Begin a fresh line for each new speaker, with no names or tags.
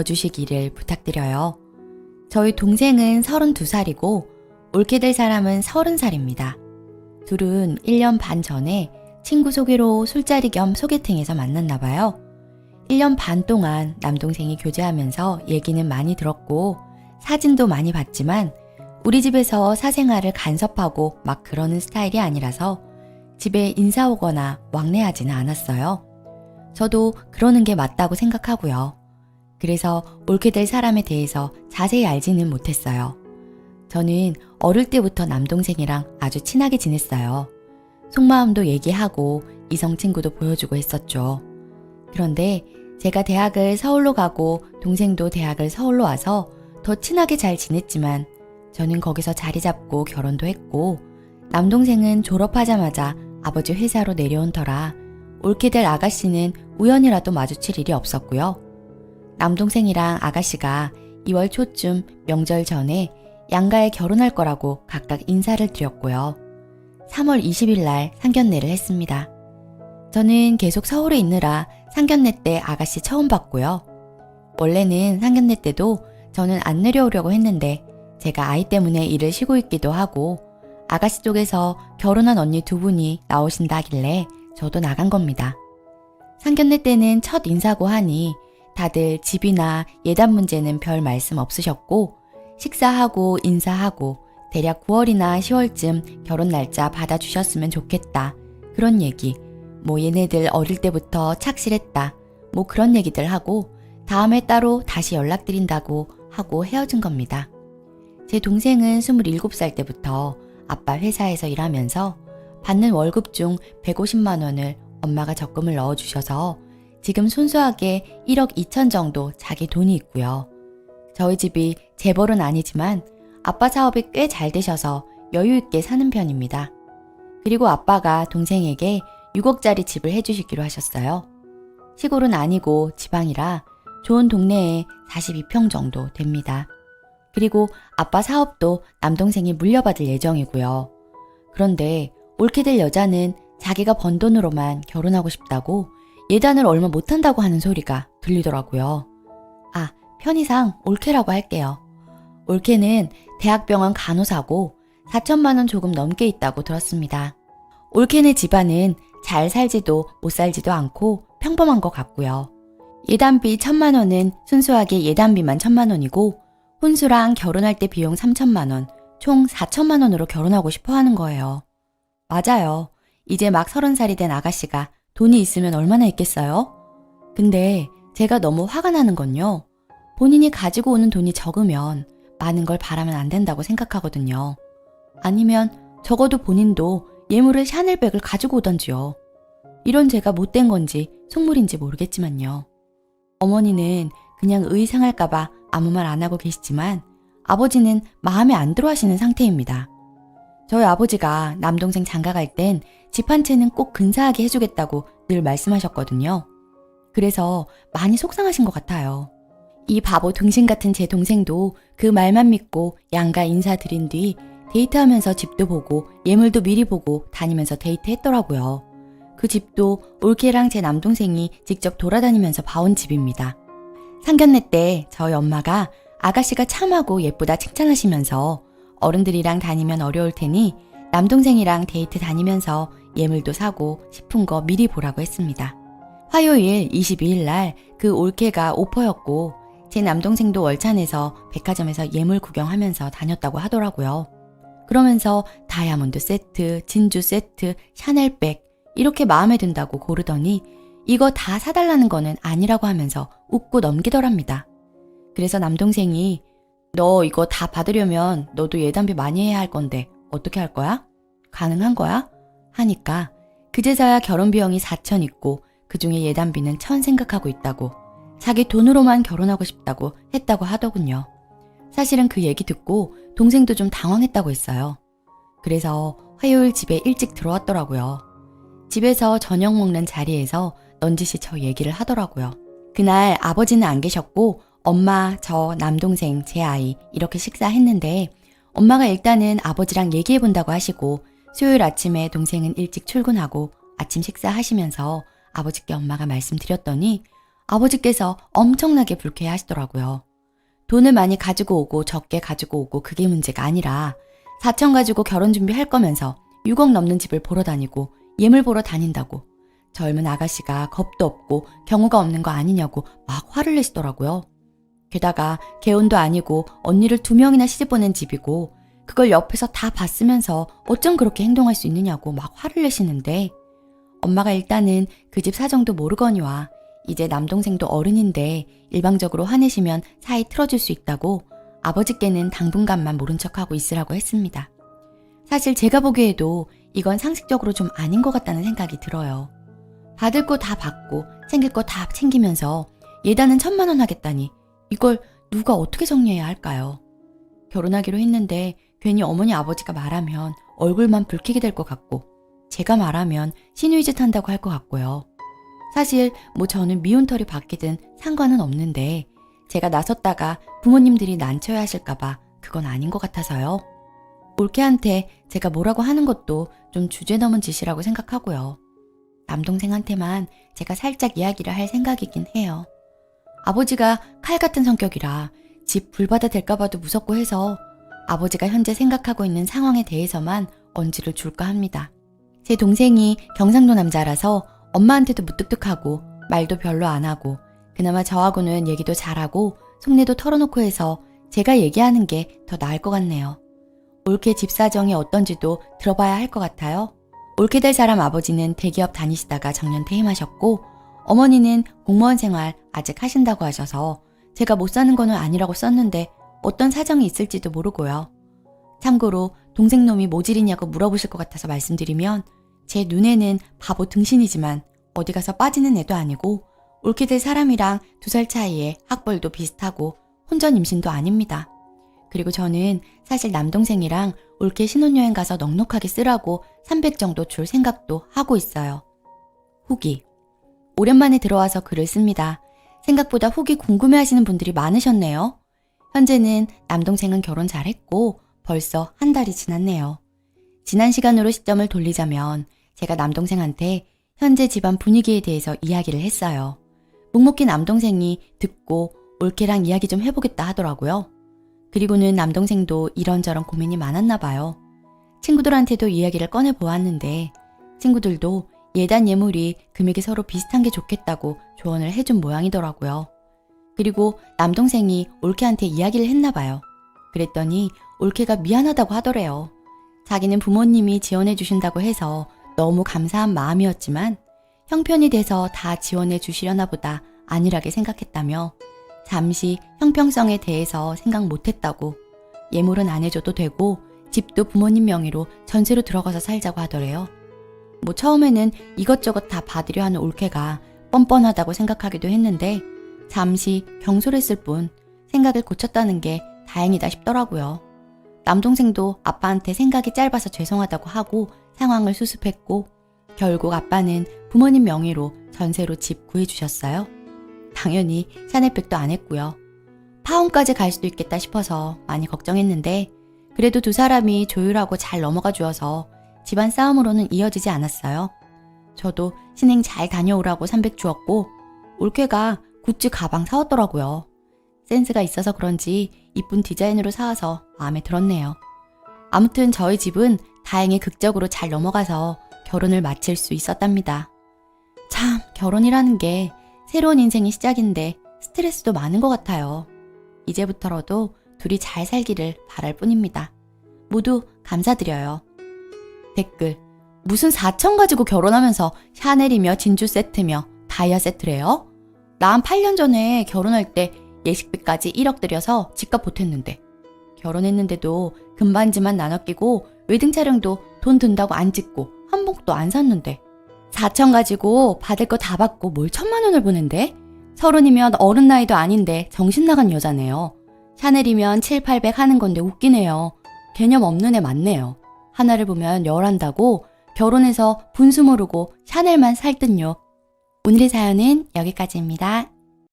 들어주시기를 부탁드려요. 저희 동생은 32살이고 옳게 될 사람은 30살입니다. 둘은 1년 반 전에 친구 소개로 술자리 겸 소개팅에서 만났나 봐요. 1년 반 동안 남동생이 교제하면서 얘기는 많이 들었고 사진도 많이 봤지만 우리 집에서 사생활을 간섭하고 막 그러는 스타일이 아니라서 집에 인사 오거나 왕래하지는 않았어요. 저도 그러는 게 맞다고 생각하고요. 그래서 옳게 될 사람에 대해서 자세히 알지는 못했어요. 저는 어릴 때부터 남동생이랑 아주 친하게 지냈어요. 속마음도 얘기하고 이성 친구도 보여주고 했었죠. 그런데 제가 대학을 서울로 가고 동생도 대학을 서울로 와서 더 친하게 잘 지냈지만 저는 거기서 자리 잡고 결혼도 했고 남동생은 졸업하자마자 아버지 회사로 내려온 터라 옳게 될 아가씨는 우연이라도 마주칠 일이 없었고요. 남동생이랑 아가씨가 2월 초쯤 명절 전에 양가에 결혼할 거라고 각각 인사를 드렸고요. 3월 20일 날 상견례를 했습니다. 저는 계속 서울에 있느라 상견례 때 아가씨 처음 봤고요. 원래는 상견례 때도 저는 안 내려오려고 했는데 제가 아이 때문에 일을 쉬고 있기도 하고 아가씨 쪽에서 결혼한 언니 두 분이 나오신다길래 저도 나간 겁니다. 상견례 때는 첫 인사고 하니 다들 집이나 예단 문제는 별 말씀 없으셨고 식사하고 인사하고 대략 9월이나 10월쯤 결혼 날짜 받아주셨으면 좋겠다. 그런 얘기, 뭐 얘네들 어릴 때부터 착실했다. 뭐 그런 얘기들 하고 다음에 따로 다시 연락드린다고 하고 헤어진 겁니다. 제 동생은 27살 때부터 아빠 회사에서 일하면서 받는 월급 중 150만 원을 엄마가 적금을 넣어주셔서 지금 순수하게 1억 2천 정도 자기 돈이 있고요. 저희 집이 재벌은 아니지만 아빠 사업이 꽤 잘 되셔서 여유 있게 사는 편입니다. 그리고 아빠가 동생에게 6억짜리 집을 해주시기로 하셨어요. 시골은 아니고 지방이라 좋은 동네에 42평 정도 됩니다. 그리고 아빠 사업도 남동생이 물려받을 예정이고요. 그런데 옳게 될 여자는 자기가 번 돈으로만 결혼하고 싶다고 예단을 얼마 못한다고 하는 소리가 들리더라고요. 아, 편의상 옳게라고 할게요. 옳게는 대학병원 간호사고 4천만 원 조금 넘게 있다고 들었습니다. 옳게네 집안은 잘 살지도 못 살지도 않고 평범한 것 같고요. 예단비 1,000만 원은 순수하게 예단비만 1,000만 원이고 혼수랑 결혼할 때 비용 3천만 원, 총 4천만 원으로 결혼하고 싶어 하는 거예요. 맞아요. 이제 막 30살이 된 아가씨가 돈이 있으면 얼마나 있겠어요? 근데 제가 너무 화가 나는 건요. 본인이 가지고 오는 돈이 적으면 많은 걸 바라면 안 된다고 생각하거든요. 아니면 적어도 본인도 예물을 샤넬백을 가지고 오던지요. 이런 제가 못된 건지 속물인지 모르겠지만요. 어머니는 그냥 의상할까봐 아무 말 안 하고 계시지만 아버지는 마음에 안 들어 하시는 상태입니다. 저희 아버지가 남동생 장가 갈 땐 집 한 채는 꼭 근사하게 해주겠다고 늘 말씀하셨거든요. 그래서 많이 속상하신 것 같아요. 이 바보 등신 같은 제 동생도 그 말만 믿고 양가 인사드린 뒤 데이트하면서 집도 보고 예물도 미리 보고 다니면서 데이트했더라고요. 그 집도 올케랑 제 남동생이 직접 돌아다니면서 봐온 집입니다. 상견례 때 저희 엄마가 아가씨가 참하고 예쁘다 칭찬하시면서 어른들이랑 다니면 어려울 테니 남동생이랑 데이트 다니면서 예물도 사고 싶은 거 미리 보라고 했습니다. 화요일 22일 날 그 올케가 오퍼였고 제 남동생도 월찬에서 백화점에서 예물 구경하면서 다녔다고 하더라고요. 그러면서 다이아몬드 세트, 진주 세트, 샤넬백 이렇게 마음에 든다고 고르더니 이거 다 사달라는 거는 아니라고 하면서 웃고 넘기더랍니다. 그래서 남동생이 너 이거 다 받으려면 너도 예단비 많이 해야 할 건데 어떻게 할 거야? 가능한 거야? 하니까 그제서야 결혼 비용이 4천 있고 그중에 예단비는 1,000 생각하고 있다고 자기 돈으로만 결혼하고 싶다고 했다고 하더군요. 사실은 그 얘기 듣고 동생도 좀 당황했다고 했어요. 그래서 화요일 집에 일찍 들어왔더라고요. 집에서 저녁 먹는 자리에서 넌지시 저 얘기를 하더라고요. 그날 아버지는 안 계셨고 엄마, 저, 남동생, 제 아이 이렇게 식사했는데 엄마가 일단은 아버지랑 얘기해본다고 하시고 수요일 아침에 동생은 일찍 출근하고 아침 식사하시면서 아버지께 엄마가 말씀드렸더니 아버지께서 엄청나게 불쾌해 하시더라고요. 돈을 많이 가지고 오고 적게 가지고 오고 그게 문제가 아니라 4천 가지고 결혼 준비할 거면서 6억 넘는 집을 보러 다니고 예물 보러 다닌다고 젊은 아가씨가 겁도 없고 경우가 없는 거 아니냐고 막 화를 내시더라고요. 게다가 개혼도 아니고 언니를 2명이나 시집 보낸 집이고 그걸 옆에서 다 봤으면서 어쩜 그렇게 행동할 수 있느냐고 막 화를 내시는데 엄마가 일단은 그 집 사정도 모르거니와 이제 남동생도 어른인데 일방적으로 화내시면 사이 틀어질 수 있다고 아버지께는 당분간만 모른 척하고 있으라고 했습니다. 사실 제가 보기에도 이건 상식적으로 좀 아닌 것 같다는 생각이 들어요. 받을 거 다 받고 챙길 거 다 챙기면서 예단은 1,000만 원 하겠다니 이걸 누가 어떻게 정리해야 할까요? 결혼하기로 했는데 괜히 어머니 아버지가 말하면 얼굴만 붉히게 될 것 같고 제가 말하면 시누이짓 한다고 할 것 같고요. 사실 뭐 저는 미운털이 바뀌든 상관은 없는데 제가 나섰다가 부모님들이 난처해 하실까봐 그건 아닌 것 같아서요. 올케한테 제가 뭐라고 하는 것도 좀 주제 넘은 짓이라고 생각하고요. 남동생한테만 제가 살짝 이야기를 할 생각이긴 해요. 아버지가 칼 같은 성격이라 집 불바다 될까봐도 무섭고 해서 아버지가 현재 생각하고 있는 상황에 대해서만 언지를 줄까 합니다. 제 동생이 경상도 남자라서 엄마한테도 무뚝뚝하고 말도 별로 안 하고 그나마 저하고는 얘기도 잘하고 속내도 털어놓고 해서 제가 얘기하는 게 더 나을 것 같네요. 올케 집 사정이 어떤지도 들어봐야 할 것 같아요. 올케 될 사람 아버지는 대기업 다니시다가 정년 퇴임하셨고 어머니는 공무원 생활 아직 하신다고 하셔서 제가 못 사는 거는 아니라고 썼는데 어떤 사정이 있을지도 모르고요. 참고로 동생놈이 모질이냐고 물어보실 것 같아서 말씀드리면 제 눈에는 바보 등신이지만 어디 가서 빠지는 애도 아니고 올케 될 사람이랑 2살 차이에 학벌도 비슷하고 혼전 임신도 아닙니다. 그리고 저는 사실 남동생이랑 올케 신혼여행 가서 넉넉하게 쓰라고 300 정도 줄 생각도 하고 있어요. 후기. 오랜만에 들어와서 글을 씁니다. 생각보다 후기 궁금해하시는 분들이 많으셨네요. 현재는 남동생은 결혼 잘했고 벌써 한 달이 지났네요. 지난 시간으로 시점을 돌리자면 제가 남동생한테 현재 집안 분위기에 대해서 이야기를 했어요. 묵묵히 남동생이 듣고 올케랑 이야기 좀 해보겠다 하더라고요. 그리고는 남동생도 이런저런 고민이 많았나 봐요. 친구들한테도 이야기를 꺼내보았는데 친구들도 예단 예물이 금액이 서로 비슷한 게 좋겠다고 조언을 해준 모양이더라고요. 그리고 남동생이 올케한테 이야기를 했나 봐요. 그랬더니 올케가 미안하다고 하더래요. 자기는 부모님이 지원해 주신다고 해서 너무 감사한 마음이었지만 형편이 돼서 다 지원해 주시려나 보다 안일하게 생각했다며 잠시 형평성에 대해서 생각 못했다고 예물은 안 해줘도 되고 집도 부모님 명의로 전세로 들어가서 살자고 하더래요. 뭐 처음에는 이것저것 다 받으려 하는 올케가 뻔뻔하다고 생각하기도 했는데 잠시 경솔했을 뿐 생각을 고쳤다는 게 다행이다 싶더라고요. 남동생도 아빠한테 생각이 짧아서 죄송하다고 하고 상황을 수습했고 결국 아빠는 부모님 명의로 전세로 집 구해주셨어요. 당연히 샤넬백도 안 했고요. 파혼까지 갈 수도 있겠다 싶어서 많이 걱정했는데 그래도 2사람이 조율하고 잘 넘어가 주어서 집안 싸움으로는 이어지지 않았어요. 저도 신행 잘 다녀오라고 300 주었고 올케가 굿즈 가방 사왔더라고요. 센스가 있어서 그런지 이쁜 디자인으로 사와서 마음에 들었네요. 아무튼 저희 집은 다행히 극적으로 잘 넘어가서 결혼을 마칠 수 있었답니다. 참 결혼이라는 게 새로운 인생의 시작인데 스트레스도 많은 것 같아요. 이제부터라도 둘이 잘 살기를 바랄 뿐입니다. 모두 감사드려요. 댓글. 무슨 4천 가지고 결혼하면서 샤넬이며 진주 세트며 다이아 세트래요? 나 한 8년 전에 결혼할 때 예식비까지 1억 들여서 집값 보탰는데 결혼했는데도 금반지만 나눠 끼고 웨딩 촬영도 돈 든다고 안 찍고 한복도 안 샀는데 4천 가지고 받을 거 다 받고 뭘 1,000만 원을 보낸대? 30이면 어른 나이도 아닌데 정신 나간 여자네요. 샤넬이면 7, 800 하는 건데 웃기네요. 개념 없는 애 맞네요. 하나를 보면 열한다고 결혼해서 분수 모르고 샤넬만 살 듯요. 오늘의 사연은 여기까지입니다.